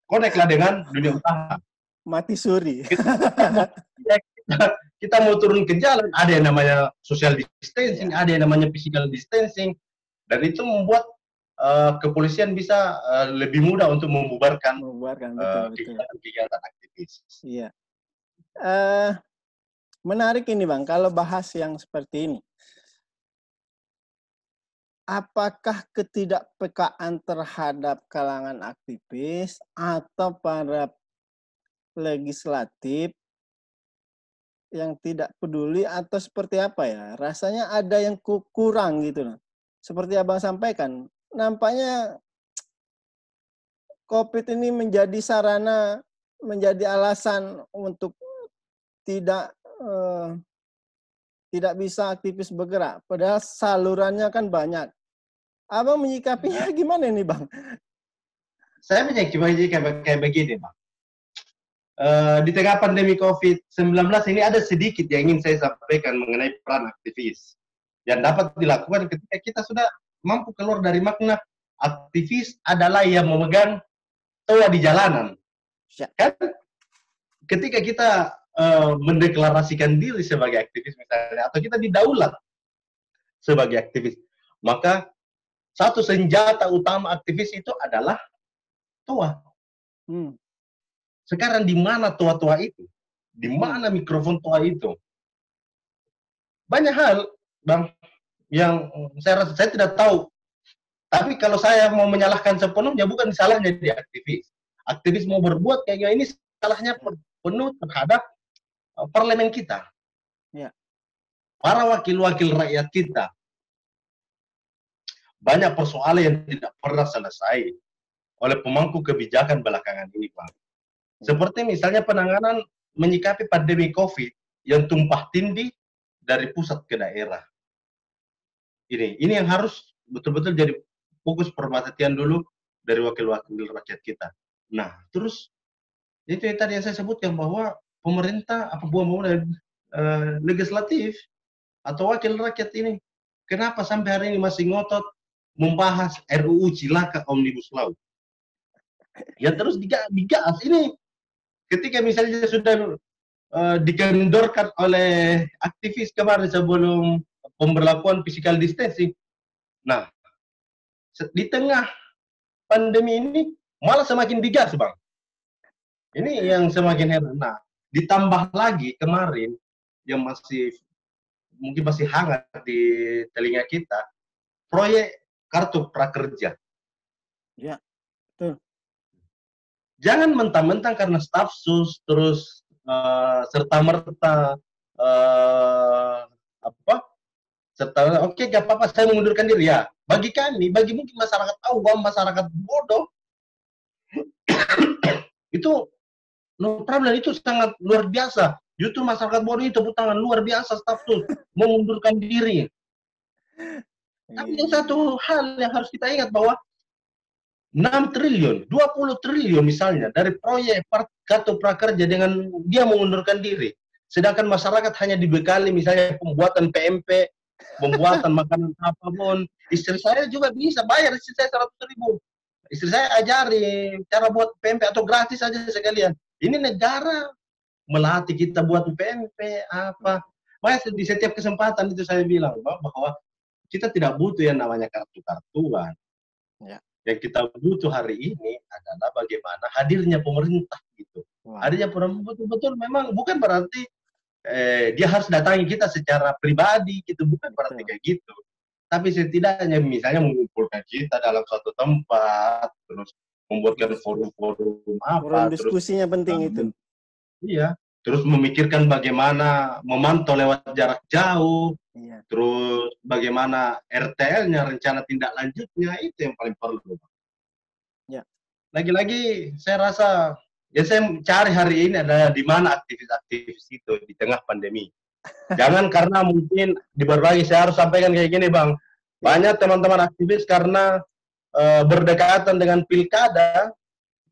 koneklah dengan dunia usaha. Mati suri. Kita mau turun ke jalan, ada yang namanya social distancing, ada yang namanya physical distancing, dan itu membuat kepolisian bisa lebih mudah untuk membubarkan kegiatan aktivis. Iya. Menarik ini Bang, kalau bahas yang seperti ini. Apakah ketidakpekaan terhadap kalangan aktivis atau para legislatif yang tidak peduli atau seperti apa ya? Rasanya ada yang kurang gitu loh. Seperti Abang sampaikan, nampaknya COVID ini menjadi sarana, menjadi alasan untuk tidak bisa aktivis bergerak. Padahal salurannya kan banyak. Abang menyikapinya gimana nih Bang? Saya menyikapinya kayak begini Bang. Di tengah pandemi COVID-19 ini ada sedikit yang ingin saya sampaikan mengenai peran aktivis yang dapat dilakukan ketika kita sudah mampu keluar dari makna aktivis adalah yang memegang toa di jalanan. Kan ketika kita mendeklarasikan diri sebagai aktivis misalnya, atau kita didaulat sebagai aktivis, maka satu senjata utama aktivis itu adalah toa. Sekarang di mana toa-toa itu? Di mana mikrofon toa itu? Banyak hal, Bang, yang saya rasa saya tidak tahu. Tapi kalau saya mau menyalahkan sepenuhnya, bukan salahnya di aktivis. Aktivis mau berbuat kayak ini, salahnya penuh terhadap parlemen kita. Ya. Para wakil-wakil rakyat kita. Banyak persoalan yang tidak pernah selesai oleh pemangku kebijakan belakangan ini, Bang. Seperti misalnya penanganan menyikapi pandemi COVID yang tumpah tindih dari pusat ke daerah. Ini yang harus betul-betul jadi fokus perhatian dulu dari wakil-wakil rakyat kita. Nah, terus itu yang tadi yang saya sebutkan bahwa pemerintah, legislatif atau wakil rakyat ini, kenapa sampai hari ini masih ngotot membahas RUU Cilaka Omnibus Law? Yang terus digas ini. Ketika misalnya sudah dikendorkan oleh aktivis kemarin sebelum pemberlakuan physical distancing, nah di tengah pandemi ini malah semakin digas, Bang. Ini yang semakin heran. Nah, ditambah lagi kemarin yang mungkin masih hangat di telinga kita, proyek kartu prakerja. Ya, betul. Jangan mentang-mentang karena staf sus terus serta-merta oke, gak apa-apa saya mengundurkan diri ya. Bagi kami, bagi mungkin masyarakat awam, masyarakat bodoh, itu no problem, itu sangat luar biasa. Justru masyarakat bodoh itu tepuk tangan luar biasa, staf sus mengundurkan diri. Tapi satu hal yang harus kita ingat bahwa 6 triliun, 20 triliun misalnya dari proyek kartu prakerja dengan dia mengundurkan diri. Sedangkan masyarakat hanya dibekali misalnya pembuatan PMP, pembuatan makanan apapun. Istri saya juga bisa bayar istri saya 100.000. Istri saya ajari cara buat PMP atau gratis saja sekalian. Ini negara melatih kita buat PMP apa. Makanya di setiap kesempatan itu saya bilang bahwa kita tidak butuh yang namanya kartu-kartuan. Ya. Yang kita butuh hari ini adalah bagaimana hadirnya pemerintah gitu. Hadirnya pemerintah betul-betul memang bukan berarti dia harus datangi kita secara pribadi gitu, bukan berarti kayak gitu. Tapi setidaknya misalnya mengumpulkan kita dalam suatu tempat, terus membuatkan forum-forum apa. Forum diskusinya penting itu. Iya. Terus memikirkan bagaimana memantau lewat jarak jauh. Iya. Terus bagaimana RTL-nya, rencana tindak lanjutnya, itu yang paling perlu. Ya. Lagi-lagi saya rasa, yang saya cari hari ini adalah di mana aktivis-aktivis itu di tengah pandemi. Jangan karena mungkin di berbagai, saya harus sampaikan kayak gini Bang. Banyak teman-teman aktivis karena berdekatan dengan pilkada,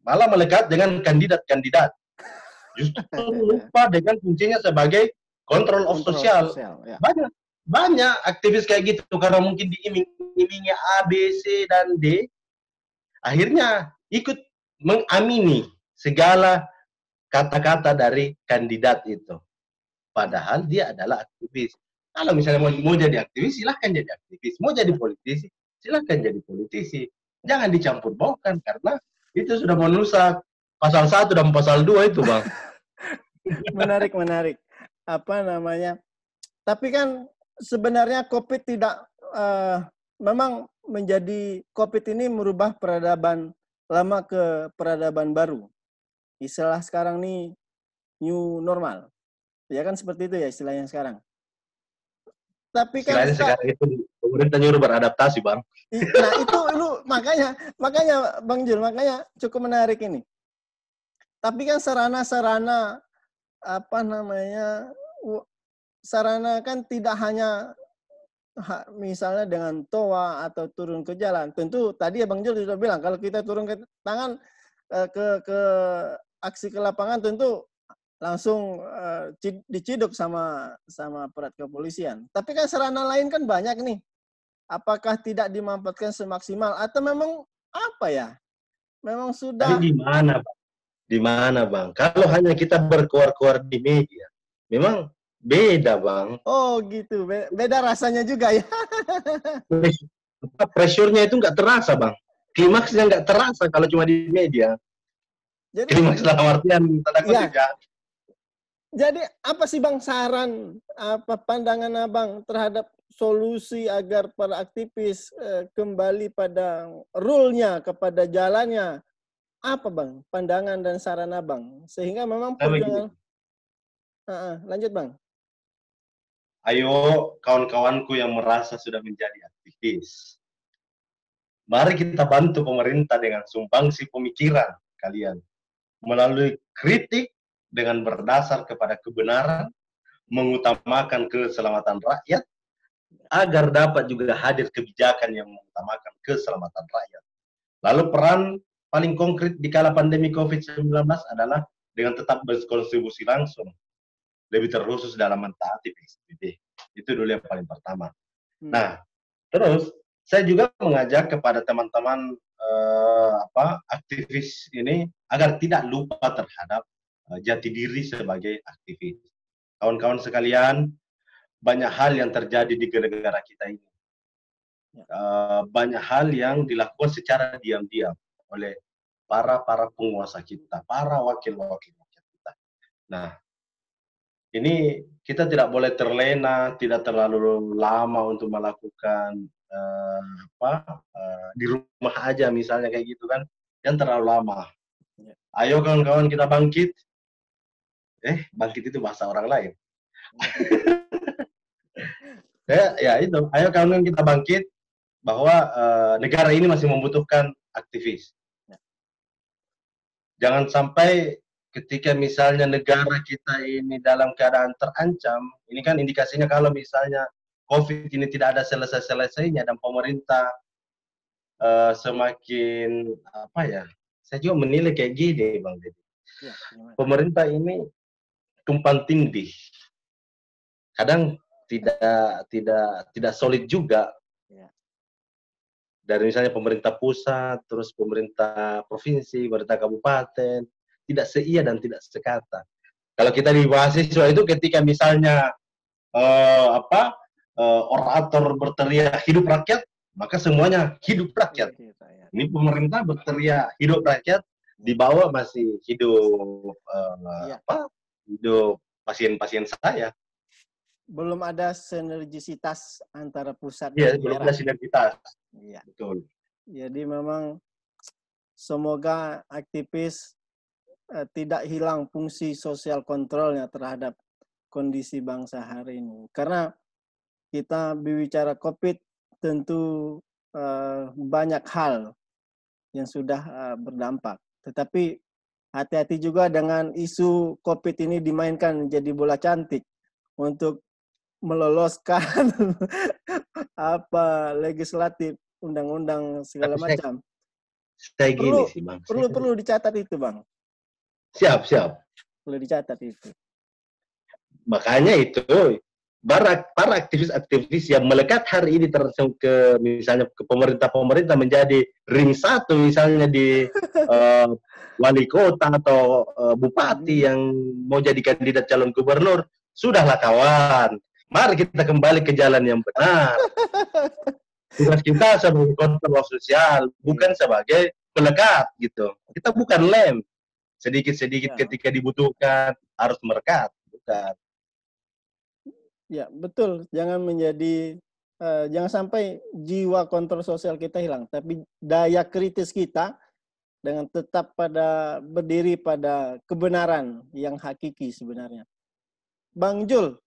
malah melekat dengan kandidat-kandidat. Justru lupa dengan fungsinya sebagai Kontrol of sosial. Ya. Banyak aktivis kayak gitu karena mungkin diiming-imingi A, B, C, dan D, akhirnya ikut mengamini segala kata-kata dari kandidat itu. Padahal dia adalah aktivis. Kalau misalnya mau jadi aktivis, silahkan jadi aktivis. Mau jadi politisi, silahkan jadi politisi. Jangan dicampur baurkan karena itu sudah merusak pasal 1 dan pasal 2 itu, Bang. Menarik. Apa namanya? Tapi kan sebenarnya COVID tidak memang menjadi COVID ini merubah peradaban lama ke peradaban baru. Istilah sekarang nih new normal. Ya kan seperti itu ya istilahnya sekarang. Tapi kan istilahnya sekarang itu pemerintah nyuruh beradaptasi, Bang. Nah, itu makanya Bang Jul, makanya cukup menarik ini. Tapi kan sarana-sarana apa namanya sarana kan tidak hanya misalnya dengan toa atau turun ke jalan. Tentu tadi ya Bang Jul sudah bilang kalau kita turun ke tangan ke aksi ke lapangan tentu langsung diciduk sama aparat kepolisian. Tapi kan sarana lain kan banyak nih. Apakah tidak dimanfaatkan semaksimal atau memang apa ya? Memang sudah. Tapi di mana, Bang? Kalau hanya kita berkuar-kuar di media, memang beda, Bang. Oh gitu, beda rasanya juga ya. Pressure-nya itu nggak terasa, Bang. Klimaksnya nggak terasa kalau cuma di media. Jadi, klimaks dalam artian tanda kutip ya. Jadi apa sih Bang saran, apa pandangan Abang terhadap solusi agar para aktivis kembali pada rule-nya, kepada jalannya? Apa Bang pandangan dan saran Abang? Sehingga memang perjuangan... lanjut Bang. Ayo kawan-kawanku yang merasa sudah menjadi aktivis. Mari kita bantu pemerintah dengan sumbangsi pemikiran kalian. Melalui kritik dengan berdasar kepada kebenaran, mengutamakan keselamatan rakyat, agar dapat juga hadir kebijakan yang mengutamakan keselamatan rakyat. Lalu peran paling konkret di kala pandemi COVID-19 adalah dengan tetap berkontribusi langsung, lebih terkhusus dalam mentaati PSBB. Itu dulu yang paling pertama. Nah, terus saya juga mengajak kepada teman-teman aktivis ini agar tidak lupa terhadap jati diri sebagai aktivis. Kawan-kawan sekalian, banyak hal yang terjadi di negara kita ini. Banyak hal yang dilakukan secara diam-diam oleh para penguasa kita, para wakil-wakil kita. Nah, ini kita tidak boleh terlena, tidak terlalu lama untuk melakukan di rumah aja misalnya kayak gitu kan, yang terlalu lama. Ayo kawan-kawan kita bangkit. Bangkit itu bahasa orang lain. Ya itu, ayo kawan-kawan kita bangkit bahwa negara ini masih membutuhkan aktivis. Jangan sampai ketika misalnya negara kita ini dalam keadaan terancam, ini kan indikasinya kalau misalnya COVID ini tidak ada selesai-selesainya dan pemerintah semakin saya juga menilai kayak gini, Bang Deddy. Pemerintah ini tumpang tindih, kadang tidak solid juga. Dari misalnya pemerintah pusat, terus pemerintah provinsi, pemerintah kabupaten, tidak seia dan tidak sekata. Kalau kita di mahasiswa itu ketika misalnya orator berteriak hidup rakyat, maka semuanya hidup rakyat. Ini pemerintah berteriak hidup rakyat, di bawah masih hidup hidup pasien-pasien saya. Belum ada sinergisitas antara pusat dan daerah. Belum ada sinergitas. Iya. Betul. Jadi memang semoga aktivis tidak hilang fungsi sosial kontrolnya terhadap kondisi bangsa hari ini. Karena kita berbicara COVID tentu banyak hal yang sudah berdampak. Tetapi hati-hati juga dengan isu COVID ini dimainkan jadi bola cantik untuk meloloskan legislatif, undang-undang segala macam. Perlu dicatat itu, Bang. Siap. Perlu dicatat itu. Makanya itu para aktivis-aktivis yang melekat hari ini ke misalnya ke pemerintah menjadi ring satu misalnya di wali kota atau bupati yang mau jadi kandidat calon gubernur, sudahlah kawan, mari kita kembali ke jalan yang benar. Tugas kita sebagai kontrol sosial, bukan sebagai pelekat gitu. Kita bukan lem. Sedikit-sedikit ketika dibutuhkan harus merekat, bukan. Ya, betul. Jangan sampai jiwa kontrol sosial kita hilang, tapi daya kritis kita dengan tetap berdiri pada kebenaran yang hakiki sebenarnya. Bang Jul,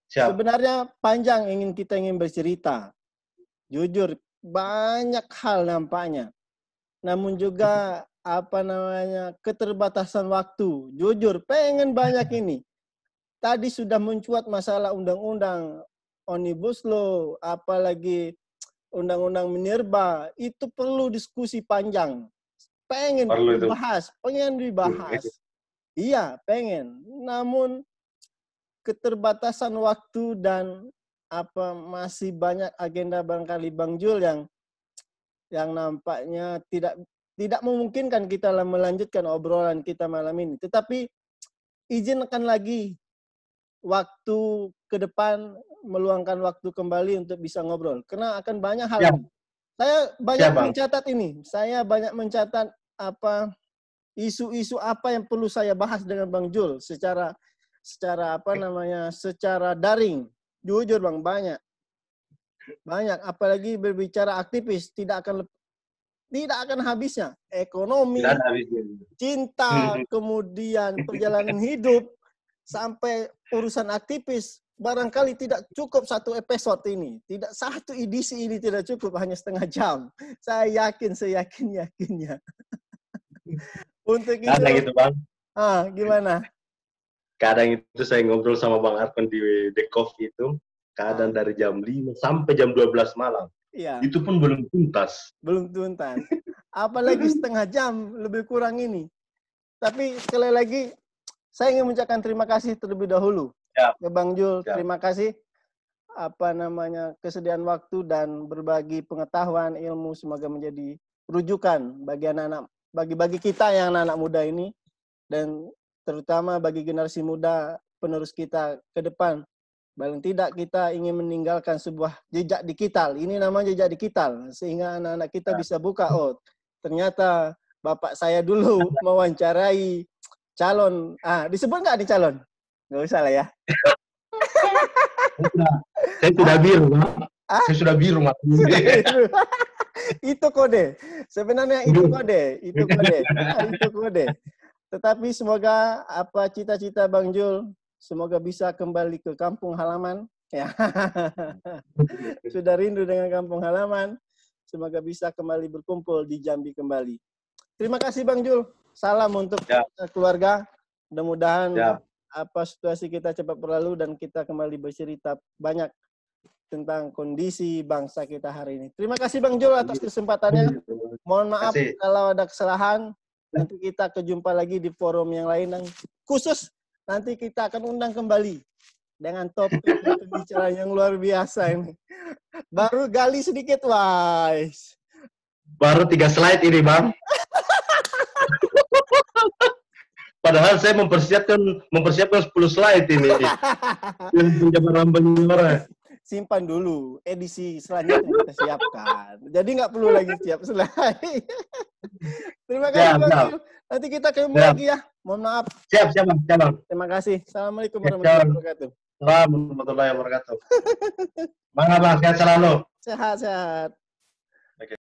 sebenarnya panjang kita ingin bercerita. Jujur, banyak hal nampaknya. Namun juga keterbatasan waktu. Jujur, pengen banyak ini. Tadi sudah mencuat masalah undang-undang Omnibus Law, apalagi undang-undang Minerba, itu perlu diskusi panjang. Pengen dibahas. Iya, pengen. Namun keterbatasan waktu dan masih banyak agenda barangkali Bang Jul yang nampaknya tidak memungkinkan kita melanjutkan obrolan kita malam ini. Tetapi izinkan lagi waktu ke depan meluangkan waktu kembali untuk bisa ngobrol. Karena akan banyak hal. Saya banyak mencatat ini. Saya banyak mencatat isu-isu apa yang perlu saya bahas dengan Bang Jul secara daring. Jujur Bang, banyak. Apalagi berbicara aktivis tidak akan habisnya. Ekonomi, cinta, kemudian perjalanan hidup, sampai urusan aktivis. Barangkali tidak cukup satu episode ini. Tidak satu edisi ini tidak cukup, hanya setengah jam. Saya yakinnya. Untuk itu. Kadang gitu, Bang. Gimana? Kadang itu saya ngobrol sama Bang Arfan di The Coffee itu. Kadang dari jam 5 sampai jam 12 malam. Iya. Itu pun belum tuntas. Apalagi setengah jam, lebih kurang ini. Tapi sekali lagi, saya ingin mengucapkan terima kasih terlebih dahulu. Ke Bang Jul, terima kasih. Kesediaan waktu dan berbagi pengetahuan, ilmu, semoga menjadi rujukan bagi anak-anak, bagi kita yang anak-anak muda ini. Dan terutama bagi generasi muda penerus kita ke depan. Paling tidak kita ingin meninggalkan sebuah jejak digital. Ini namanya jejak digital. Sehingga anak-anak kita bisa buka, ternyata bapak saya dulu mewawancarai calon. Disebut nggak di calon? Nggak usah lah ya. Saya sudah biru, Pak. Saya sudah biru, Mas. Itu kode. Sebenarnya itu kode. Tetapi semoga cita-cita Bang Jul, semoga bisa kembali ke kampung halaman. Ya. Sudah rindu dengan kampung halaman. Semoga bisa kembali berkumpul di Jambi kembali. Terima kasih Bang Jul. Salam untuk keluarga. Mudah-mudahan situasi kita cepat berlalu dan kita kembali bercerita banyak tentang kondisi bangsa kita hari ini. Terima kasih Bang Jul atas kesempatannya. Mohon maaf kalau ada kesalahan. Nanti kita kejumpa lagi di forum yang lain. Khusus nanti kita akan undang kembali dengan topik pembicaraan yang luar biasa ini. Baru gali sedikit, guys. Baru 3 slide ini, Bang. Padahal saya mempersiapkan 10 slide ini. Penjabaran Banyuwangi. Simpan dulu, edisi selanjutnya kita siapkan. Jadi nggak perlu lagi siap slide. Terima kasih Bang. Nanti kita ketemu lagi ya. Mohon maaf. Siap, Bang. Terima kasih. Assalamualaikum warahmatullahi wabarakatuh. Assalamualaikum warahmatullahi wabarakatuh. Bang, sehat selalu. Sehat.